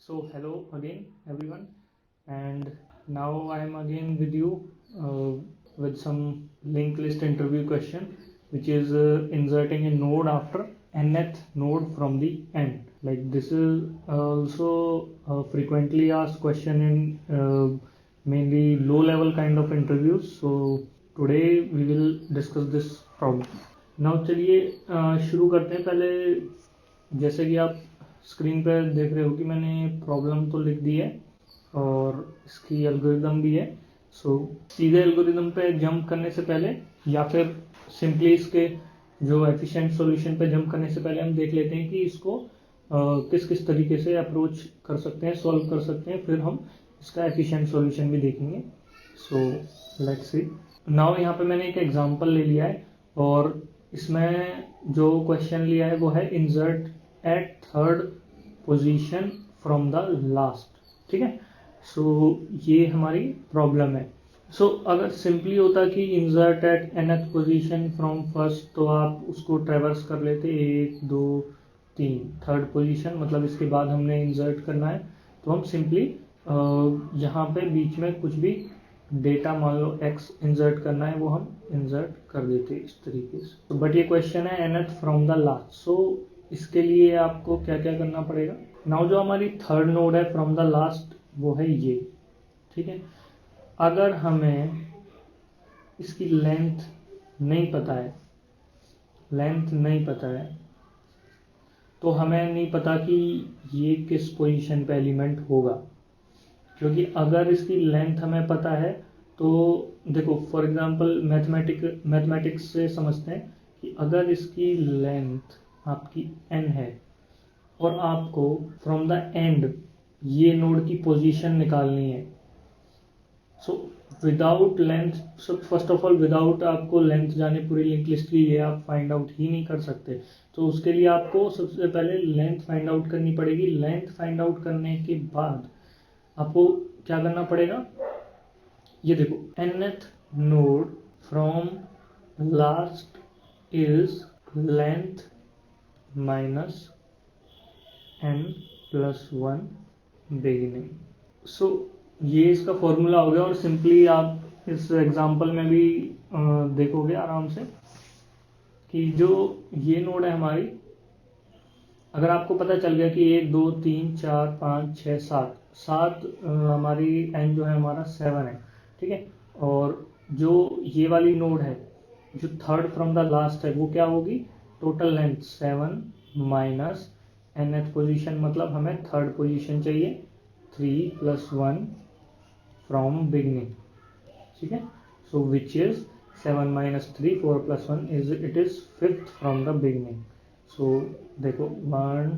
So hello again everyone, and now I am again with you with some linked list interview question, which is inserting a node after nth node from the end. Like this is also a frequently asked question in mainly low level kind of interviews. So today we will discuss this problem. Now चलिए शुरू करते हैं। पहले जैसे कि आप screen पर देख रहे हो कि मैंने प्रॉब्लम तो लिख दी है और इसकी एल्गोरिदम भी है। सो सीधे एल्गोरिदम पे जंप करने से पहले या फिर सिंपली इसके जो एफिशिएंट सॉल्यूशन पे जंप करने से पहले हम देख लेते हैं कि इसको किस किस तरीके से अप्रोच कर सकते हैं, सॉल्व कर सकते हैं, फिर हम इसका एफिशिएंट सॉल्यूशन भी देखेंगे। So let's see. नाउ यहाँ पे मैंने एक एग्जांपल ले लिया है और इसमें जो क्वेश्चन लिया है वो है insert at third position from the last. ठीक है, सो ये हमारी प्रॉब्लम है। सो अगर सिंपली होता कि insert at nth position from first, तो आप उसको ट्रेवर्स कर लेते 1 2 3 थर्ड पोजीशन, मतलब इसके बाद हमने इंसर्ट करना है तो हम सिंपली यहाँ पे बीच में कुछ भी डेटा मान लो x इंसर्ट करना है वो हम इंसर्ट कर देते इस तरीके से। बट ये क्वेश्चन है nth फ्रॉम द लास्ट, सो इसके लिए आपको क्या क्या करना पड़ेगा। नाउ जो हमारी थर्ड नोड है फ्रॉम द लास्ट वो है ये। ठीक है, अगर हमें इसकी लेंथ नहीं पता है तो हमें नहीं पता कि ये किस पोजीशन पे एलिमेंट होगा, क्योंकि अगर इसकी लेंथ हमें पता है तो देखो फॉर एग्जांपल मैथमेटिक्स से समझते हैं कि अगर इसकी लेंथ आपकी n है और आपको फ्रॉम द एंड ये नोड की पोजीशन निकालनी है, so without length, so first of all without आपको लेंथ जाने पूरी लिंक लिस्ट की ये आप फाइंड आउट ही नहीं कर सकते। तो उसके लिए आपको सबसे पहले लेंथ फाइंड आउट करनी पड़ेगी। लेंथ फाइंड आउट करने के बाद आपको क्या करना पड़ेगा, ये देखो nth node from last is length minus n plus 1 beginning. So ये इसका फॉर्मूला हो गया और सिंपली आप इस एग्जांपल में भी देखोगे आराम से कि जो ये नोड है हमारी, अगर आपको पता चल गया कि 1 2 3 4 5 6 7 हमारी n जो है हमारा 7 है। ठीक है, और जो ये वाली नोड है जो थर्ड फ्रॉम द लास्ट है वो क्या होगी, total length 7 minus nth position, मतलब हमें थर्ड पोजीशन चाहिए 3 प्लस 1 फ्रॉम बिगनिंग। ठीक है, so which is 7 minus 3 4 plus 1 is it is fifth from the beginning. So देखो 1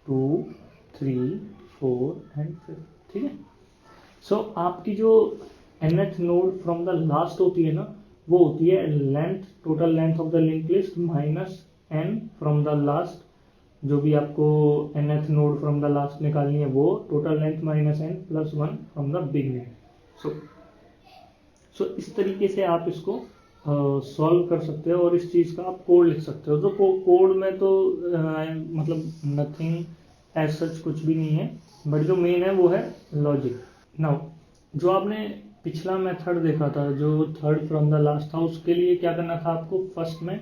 2 3 4 एंड 5। ठीक है, सो आपकी जो nth node from the last होती है ना, वो होती है length, total length of the link list minus n from the last. जो भी आपको nth node from the last निकालनी है वो total length minus n plus 1 from the beginning. So इस तरीके से आप इसको सॉल्व कर सकते हो और इस चीज़ का आप कोड लिख सकते हो। तो कोड में तो मतलब नथिंग एज सच कुछ भी नहीं है, बट जो मेन है वो है लॉजिक। नाउ जो आपने पिछला मेथड देखा था जो थर्ड फ्रॉम द लास्ट था, उसके लिए क्या करना था आपको, फर्स्ट में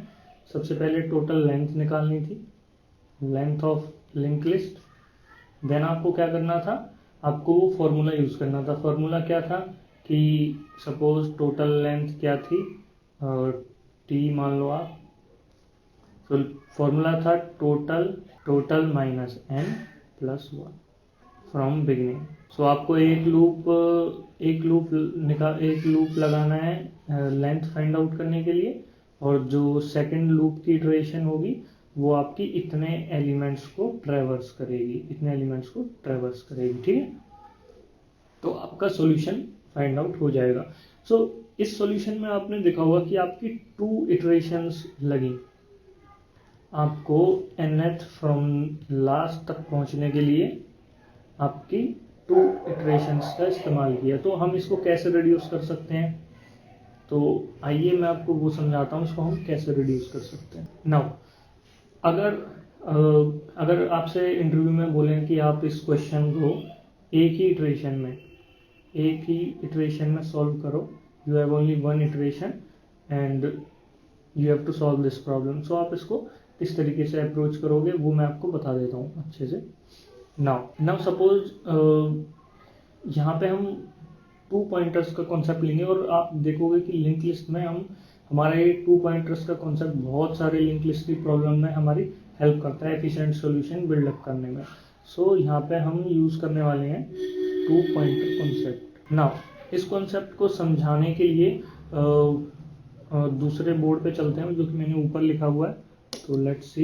सबसे पहले टोटल लेंथ निकालनी थी, length of link list. Then आपको क्या करना था, आपको वो फॉर्मूला यूज करना था। फॉर्मूला क्या था कि सपोज टोटल लेंथ क्या थी, t मान लो आप, तो फॉर्मूला था total minus n plus 1 from beginning. So आपको एक लूप लगाना है लेंथ फाइंड आउट करने के लिए, और जो सेकंड लूप की इटरेशन होगी वो आपकी इतने एलिमेंट्स को ट्रैवर्स करेगी। ठीक है, तो आपका सॉल्यूशन फाइंड आउट हो जाएगा। सो इस सॉल्यूशन में आपने देखा होगा कि आपकी 2 इटरेशंस लगी। आपको nth फ्रॉम लास्ट तक पहुंचने के लिए आपकी 2 इटरेशंस का इस्तेमाल किया। तो हम इसको कैसे रिड्यूस कर सकते हैं, तो आइए मैं आपको वो समझाता हूँ इसको हम कैसे रिड्यूस कर सकते हैं। नाउ अगर अगर आपसे इंटरव्यू में बोलें कि आप इस क्वेश्चन को एक ही इटरेशन में सॉल्व करो, you have only one iteration and you have to solve this problem, so आप इसको किस तरीके से अप्रोच करोगे वो मैं आपको बता देता हूँ अच्छे से। नाउ सपोज यहाँ पे हम 2 पॉइंटर्स का कॉन्सेप्ट लेंगे और आप देखोगे कि लिंक लिस्ट में हमारा ये 2 पॉइंटर्स का कॉन्सेप्ट बहुत सारे लिंक लिस्ट की प्रॉब्लम में हमारी हेल्प करता है एफिशिएंट सॉल्यूशन बिल्डअप करने में। सो यहाँ पे हम यूज़ करने वाले हैं 2 पॉइंटर कॉन्सेप्ट। नाउ इस कॉन्सेप्ट को समझाने के लिए दूसरे बोर्ड पे चलते हैं जो कि मैंने ऊपर लिखा हुआ है। तो लेट्स सी,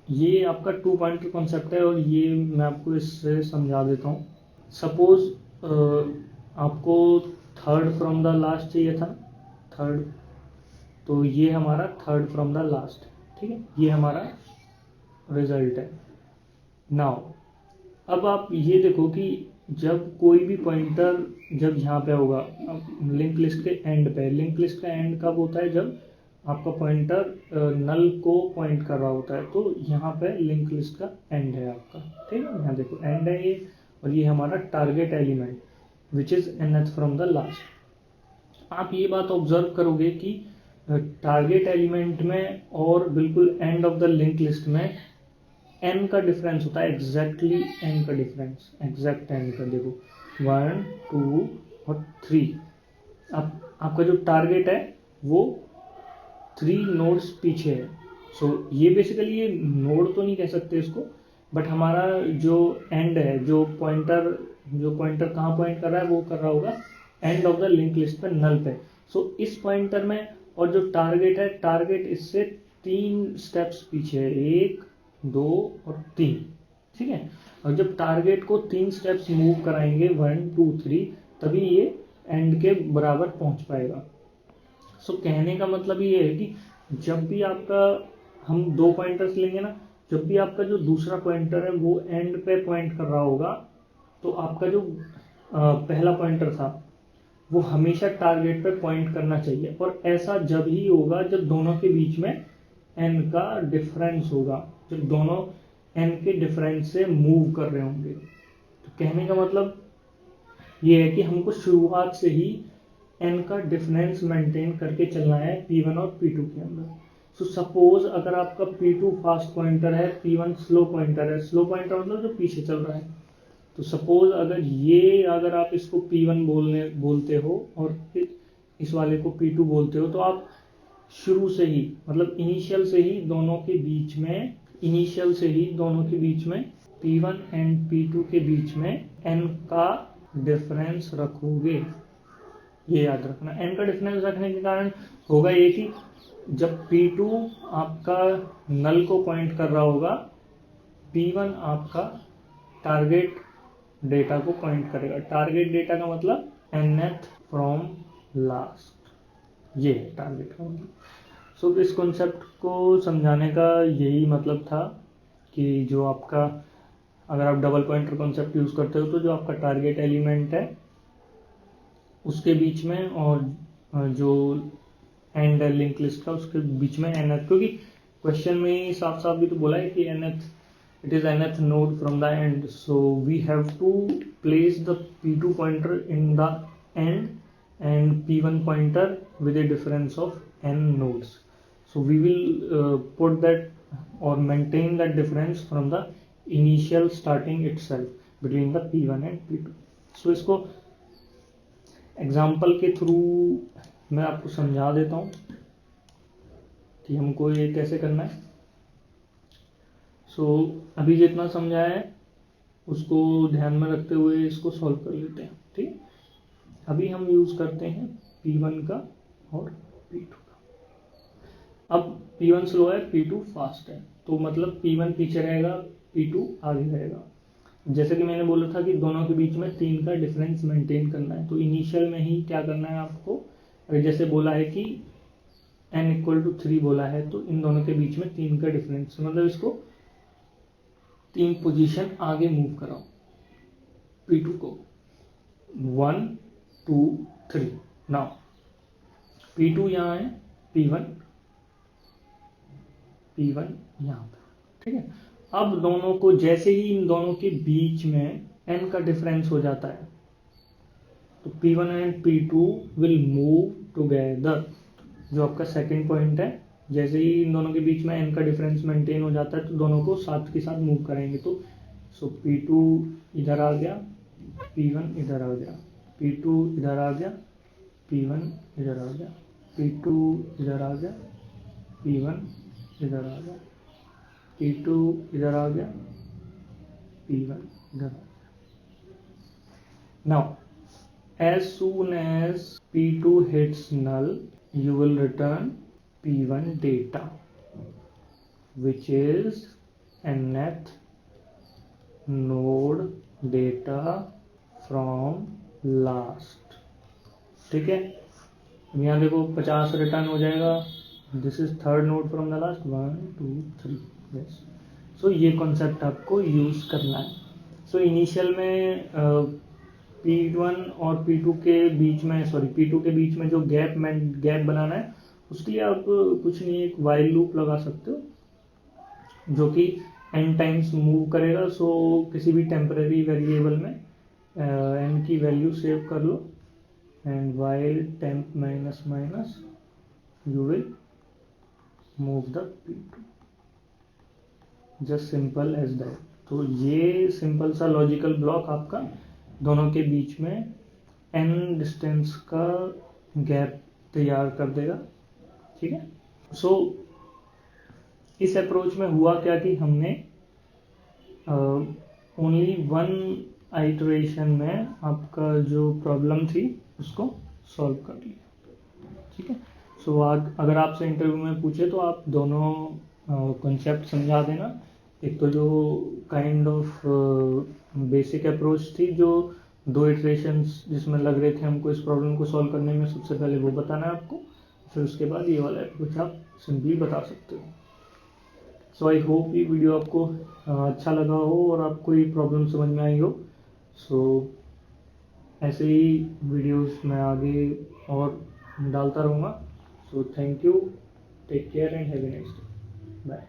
ये आपका 2 पॉइंटर कॉन्सेप्ट है और ये मैं आपको इससे समझा देता हूँ। सपोज आपको थर्ड फ्रॉम द लास्ट चाहिए था, थर्ड, तो ये हमारा थर्ड फ्रॉम द लास्ट, ठीक है, ये हमारा रिजल्ट है। नाउ अब आप ये देखो कि जब कोई भी पॉइंटर जब यहाँ पे होगा लिंक लिस्ट के एंड पे, लिंक लिस्ट का एंड कब होता है, जब आपका पॉइंटर नल को पॉइंट कर रहा होता है, तो यहाँ पे लिंक लिस्ट का एंड है आपका, ठीक है, यहाँ देखो एंड है ये, और ये हमारा target element which is nth from the last. आप ये बात ऑब्जर्व करोगे कि टारगेट एलिमेंट में और बिल्कुल end of the link list में n का डिफरेंस होता है, एग्जैक्टली n का डिफरेंस, एग्जैक्ट n का, देखो 1 2 और 3। अब आपका जो टारगेट है वो 3 नोड्स पीछे है। सो ये बेसिकली ये नोड तो नहीं कह सकते इसको, बट हमारा जो एंड है, जो पॉइंटर कहाँ पॉइंट कर रहा है, वो कर रहा होगा end of the link list पे, नल पे। सो इस पॉइंटर में और जो टारगेट है, टारगेट इससे 3 स्टेप्स पीछे है, 1 2 और 3, ठीक है। और जब टारगेट को 3 स्टेप्स मूव कराएंगे 1 2 3, तभी ये एंड के बराबर पहुंच पाएगा। सो कहने का मतलब ये है कि जब भी आपका, हम 2 पॉइंटर्स लेंगे ना, जब भी आपका जो दूसरा पॉइंटर है वो एंड पे पॉइंट कर रहा होगा, तो आपका जो पहला पॉइंटर था वो हमेशा टारगेट पे पॉइंट करना चाहिए। और ऐसा जब ही होगा जब दोनों के बीच में n का डिफरेंस होगा, जब दोनों n के डिफरेंस से मूव कर रहे होंगे। तो कहने का मतलब ये है कि हमको शुरुआत से ही n का डिफरेंस मेंटेन करके चलना है P1 और P2 के अंदर। सो सपोज अगर आपका P2 फास्ट पॉइंटर है, P1 स्लो पॉइंटर है, स्लो पॉइंटर मतलब जो पीछे चल रहा है। तो सपोज अगर आप इसको P1 बोलते हो और इस वाले को P2 बोलते हो, तो आप शुरू से ही, मतलब इनिशियल से ही दोनों के बीच में P1 एंड P2 के बीच में n का डिफरेंस रखोगे। ये याद रखना, n का डिफरेंस रखने के कारण होगा ये कि जब P2 आपका नल को पॉइंट कर रहा होगा, P1 आपका टारगेट डेटा को पॉइंट करेगा। टारगेट डेटा का मतलब nth फ्रॉम लास्ट, ये है टारगेट का मतलब। सो इस कॉन्सेप्ट को समझाने का यही मतलब था कि जो आपका, अगर आप डबल पॉइंटर कॉन्सेप्ट यूज करते हो, तो जो आपका टारगेट एलिमेंट है उसके बीच में और जो एंड लिंक लिस्ट का उसके बीच में nth, क्योंकि क्वेश्चन में साफ साफ भी तो बोला है कि nth, it is nth node from the end, so we have to place the P2 pointer in the end and P1 pointer with a difference of n nodes. So we will put that or maintain that difference from the initial starting itself between the P1 and P2. So इसको example के through मैं आपको समझा देता हूँ कि हमको ये कैसे करना है। अभी जितना समझाया है उसको ध्यान में रखते हुए इसको सॉल्व कर लेते हैं, ठीक। अभी हम यूज करते हैं P1 का और P2 का। अब P1 स्लो है, P2 फास्ट है, तो मतलब P1 पीछे रहेगा, P2 आगे रहेगा। जैसे कि मैंने बोला था कि दोनों के बीच में 3 का डिफरेंस मेंटेन करना है, तो इनिशियल में ही क्या करना है आपको, अगर जैसे बोला है कि n = 3 बोला है, तो इन दोनों के बीच में 3 का डिफरेंस, मतलब इसको 3 पोजीशन आगे मूव कराओ P2 को, 1 2 3। नाउ P2 यहाँ है, P1 यहाँ पे, ठीक है। अब दोनों को जैसे ही इन दोनों के बीच में n का डिफरेंस हो जाता है तो P1 and P2 will move together. जो आपका सेकंड पॉइंट है, जैसे ही इन दोनों के बीच में n का डिफरेंस मेंटेन हो जाता है तो दोनों को साथ के साथ मूव करेंगे। तो P2 इधर आ गया, P1 इधर आ गया, P2 इधर आ गया, P1 इधर आ गया, P2 इधर आ गया, P1 इधर आ गया, P2 इधर आ गया, P1 इधर आ गया। Now, as soon as P2 hits null, you will return P1 data, which is nth node data from last। ठीक है, यहाँ देखो 50 रिटर्न हो जाएगा। This is third node from the last, 1 2 3। Yes, so ये कॉन्सेप्ट आपको यूज करना है। सो इनिशियल में P1 और P2 के बीच में, P2 के बीच में जो गैप बनाना है, उसके लिए आप कुछ नहीं, एक वाइल लूप लगा सकते हो जो कि n टाइम्स मूव करेगा। सो किसी भी टेम्पररी वेरिएबल में n की वैल्यू सेव कर लो and while temp minus minus you will move the P2, just simple as that. तो ये सिंपल सा लॉजिकल ब्लॉक आपका दोनों के बीच में n डिस्टेंस का गैप तैयार कर देगा। ठीक है। सो इस अप्रोच में हुआ क्या कि हमने ओनली वन आइटरेशन में आपका जो प्रॉब्लम थी उसको सॉल्व कर लिया। ठीक है। सो अगर आपसे इंटरव्यू में पूछे तो आप दोनों कॉन्सेप्ट समझा देना। एक तो जो काइंड ऑफ बेसिक अप्रोच थी, जो 2 इटरेशंस जिसमें लग रहे थे हमको इस प्रॉब्लम को सॉल्व करने में, सबसे पहले वो बताना है आपको, फिर उसके बाद ये वाला अप्रोच आप सिंपली बता सकते हो। सो आई होप ये वीडियो आपको अच्छा लगा हो और आपको ये प्रॉब्लम समझ में आई हो। सो ऐसे ही वीडियोस मैं आगे और डालता रहूँगा। So thank you, take care and have a nice day, bye.